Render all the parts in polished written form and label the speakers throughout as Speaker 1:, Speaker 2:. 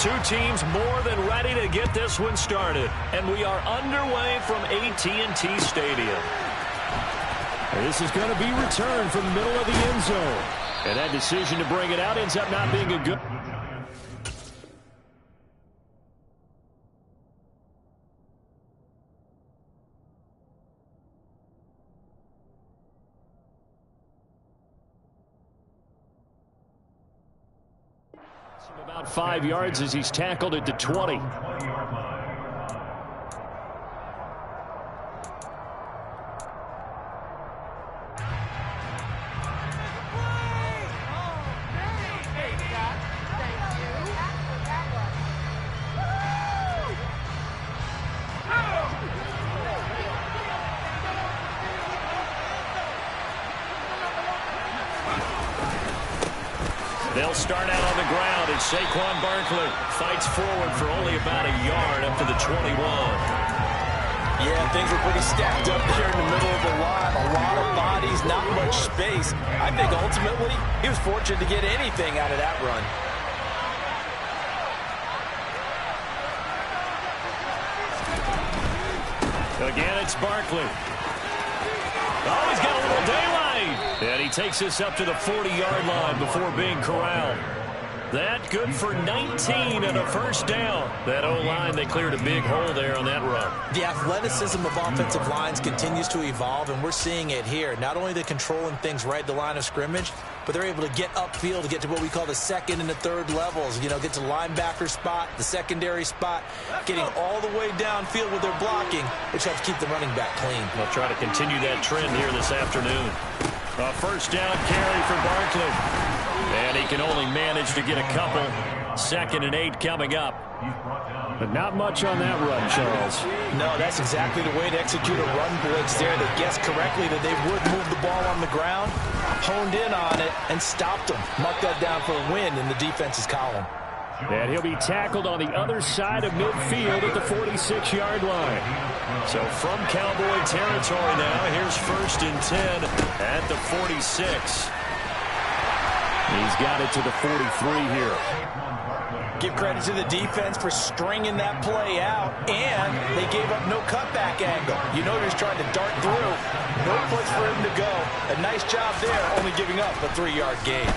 Speaker 1: Two teams more than ready to get this one started. And we are underway from AT&T Stadium.
Speaker 2: This is going to be returned from the middle of the end zone. And that decision to bring it out ends up not being a good... About 5 yards as he's tackled at the 20.
Speaker 1: They'll start out on the ground as Saquon Barkley fights forward for only about a yard up to the 21.
Speaker 3: Yeah, things were pretty stacked up here in the middle of the line. A lot of bodies, not much space. I think ultimately he was fortunate to get anything out of that run.
Speaker 1: Again, it's Barkley. Oh, he's got a little daylight. And he takes us up to the 40-yard line before being corralled. That good for 19 and a first down. That O-line, they cleared a big hole there on that run.
Speaker 3: The athleticism of offensive lines continues to evolve, and we're seeing it here. Not only the controlling things right at the line of scrimmage, but they're able to get upfield to get to what we call the second and the third levels. You know, get to linebacker spot, the secondary spot, getting all the way downfield with their blocking, which helps keep the running back clean.
Speaker 1: They'll try to continue that trend here this afternoon. A first down carry for Barkley. And he can only manage to get a couple. 2nd and 8 coming up.
Speaker 2: But not much on that run, Charles.
Speaker 3: No, that's exactly the way to execute a run blitz there. They guessed correctly that they would move the ball on the ground, honed in on it, and stopped them. Mark that down for a win in the defense's column.
Speaker 2: And he'll be tackled on the other side of midfield at the 46-yard line.
Speaker 1: So from Cowboy territory now, here's 1st and 10 at the 46.
Speaker 2: He's got it to the 43 here.
Speaker 3: Give credit to the defense for stringing that play out, and they gave up no cutback angle. You know he's trying to dart through. No place for him to go. A nice job there, only giving up a 3-yard gain.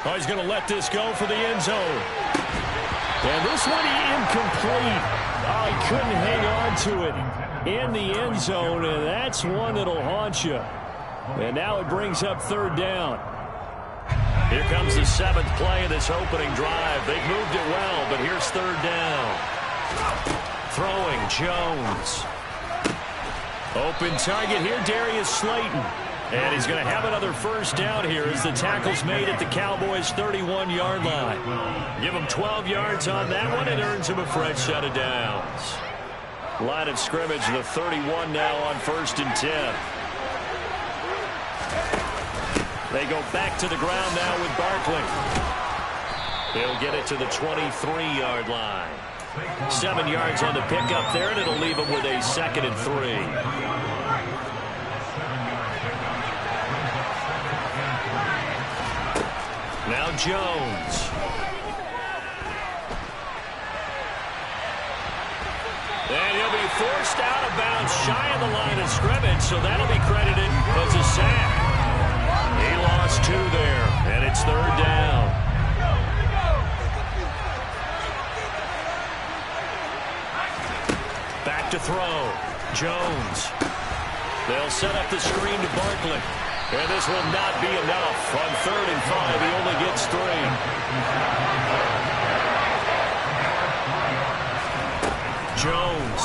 Speaker 1: Oh, he's going to let this go for the end zone.
Speaker 2: And this one incomplete. Oh, he couldn't hang on to it in the end zone, and that's one that'll haunt you. And now it brings up 3rd down.
Speaker 1: Here comes the 7th play of this opening drive. They've moved it well, but here's 3rd down. Throwing, Jones. Open target here, Darius Slayton. And he's going to have another first down here as the tackle's made at the Cowboys' 31-yard line. Give him 12 yards on that one and earns him a fresh set of downs. Line of scrimmage, the 31 now on 1st and 10. They go back to the ground now with Barkley. They'll get it to the 23-yard line. 7 yards on the pickup there, and it'll leave them with a 2nd and 3. Now Jones. And he'll be forced out of bounds shy of the line of scrimmage, so that'll be credited as a sack. He lost 2 there, and it's 3rd down. Back to throw. Jones. They'll set up the screen to Barkley. And this will not be enough. On 3rd and 5, he only gets 3. Jones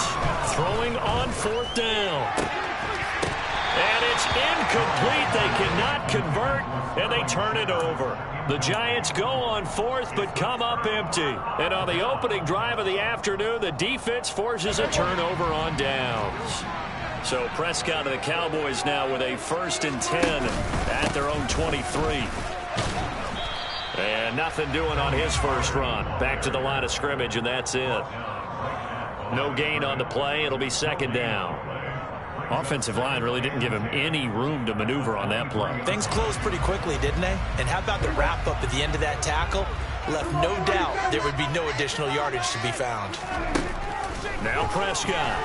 Speaker 1: throwing on 4th down. And it's incomplete. They cannot convert, and they turn it over. The Giants go on 4th, but come up empty. And on the opening drive of the afternoon, the defense forces a turnover on downs. So Prescott and the Cowboys now with a 1st and 10 at their own 23. And nothing doing on his first run. Back to the line of scrimmage, and that's it. No gain on the play. It'll be 2nd down. Offensive line really didn't give him any room to maneuver on that play.
Speaker 3: Things closed pretty quickly, didn't they? And how about the wrap-up at the end of that tackle? left no doubt there would be no additional yardage to be found.
Speaker 2: Now Prescott.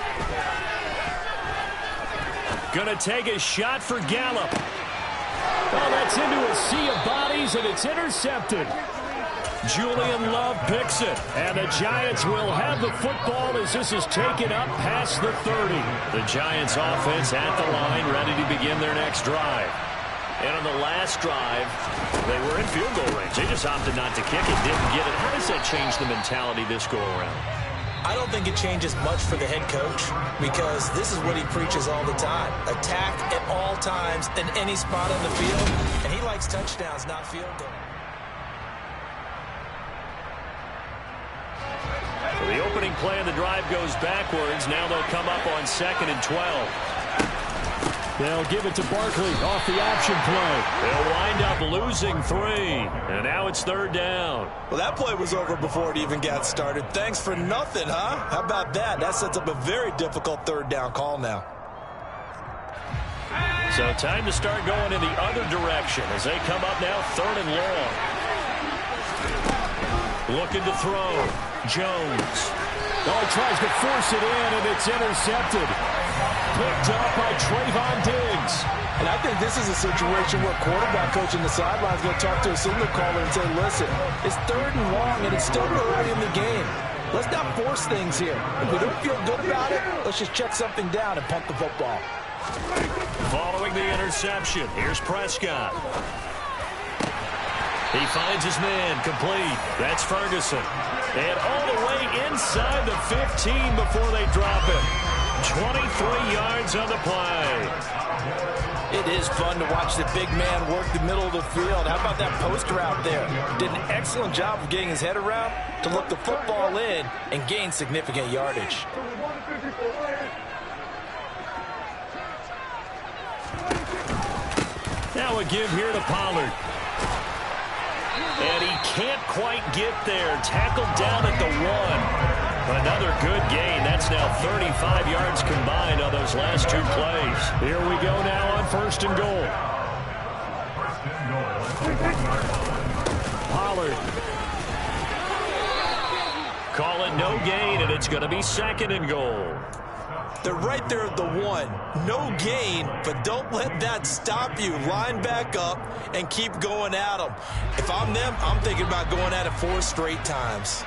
Speaker 2: Gonna take a shot for Gallup. Oh, that's into a sea of bodies, and it's intercepted. Julian Love picks it, and the Giants will have the football as this is taken up past the 30.
Speaker 1: The Giants offense at the line, ready to begin their next drive. And on the last drive, they were in field goal range. They just opted not to kick it, didn't get it. How does that change the mentality this go-around?
Speaker 3: I don't think it changes much for the head coach because this is what he preaches all the time. Attack at all times in any spot on the field, and he likes touchdowns, not field goals.
Speaker 1: So the opening play of the drive goes backwards. Now they'll come up on 2nd and 12.
Speaker 2: They'll give it to Barkley off the option play.
Speaker 1: They'll wind up losing 3. And now it's 3rd down.
Speaker 3: Well, that play was over before it even got started. Thanks for nothing, huh? How about that? That sets up a very difficult 3rd down call now.
Speaker 1: So time to start going in the other direction as they come up now 3rd and long. Looking to throw. Jones.
Speaker 2: Oh, he tries to force it in, and it's intercepted. Picked up by Trayvon Diggs.
Speaker 3: And I think this is a situation where quarterback coach in the sideline is going to talk to a signal caller and say, listen, it's 3rd and long, and it's still early in the game. Let's not force things here. If we don't feel good about it, let's just check something down and punt the football.
Speaker 1: Following the interception, here's Prescott. He finds his man complete. That's Ferguson. And all the way inside the 15 before they drop it. 23 yards on the play.
Speaker 3: It is fun to watch the big man work the middle of the field. How about that post route there? Did an excellent job of getting his head around to look the football in and gain significant yardage.
Speaker 1: Now a give here to Pollard. And he can't quite get there. Tackled down at the 1. Another good gain. That's now 35 yards combined on those last 2 plays.
Speaker 2: Here we go now on 1st and goal. Pollard.
Speaker 1: Call it no gain, and it's going to be 2nd and goal.
Speaker 3: They're right there at the 1. No gain, but don't let that stop you. Line back up and keep going at them. If I'm them, I'm thinking about going at it 4 straight times.